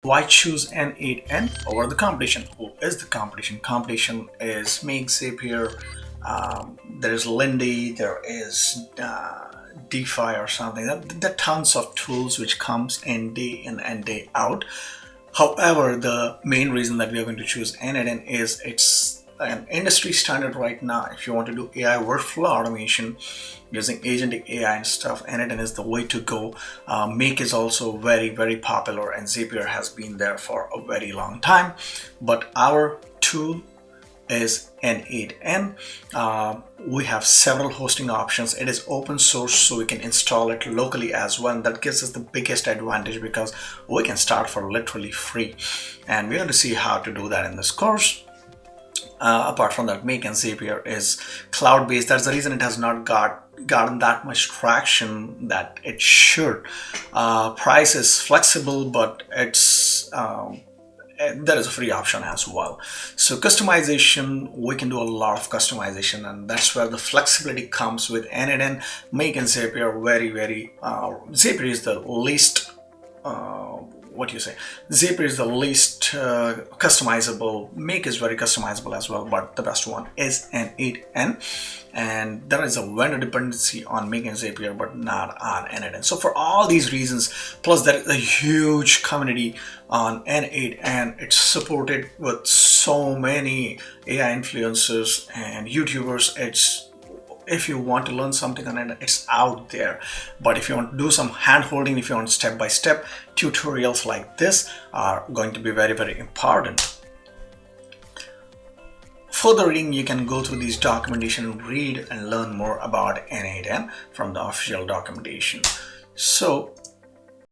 Why choose n8n over the competition? Who is the competition? Competition is Make, Zapier, there's Lindy, there is DeFi or something. There are tons of tools which comes in and day out. However, the main reason that we are going to choose n8n is it's an industry standard right now. If you want to do AI workflow automation using agentic AI and stuff, n8n is the way to go. Make is also very popular, and Zapier has been there for a very long time. But our tool is n8n. We have several hosting options. It is open source, so we can install it locally as well. And that gives us the biggest advantage because we can start for literally free. And we're going to see how to do that in this course. Apart from that, Make and Zapier is cloud-based. That's the reason it has not gotten that much traction that it should. Price is flexible, but it's there is a free option as well. So customization, we can do a lot of customization, and that's where the flexibility comes with n8n. Make and Zapier Zapier is the least Zapier is the least customizable. Make is very customizable as well, but the best one is n8n. And there is a vendor dependency on Make and Zapier, but not on n8n. So for all these reasons, plus there is a huge community on n8n. It's supported with so many AI influencers and YouTubers. If you want to learn something on it, it's out there. But if you want to do some hand holding, if you want step-by-step tutorials like this are going to be very important. Further reading, you can go through these documentation, read and learn more about n8n from the official documentation. So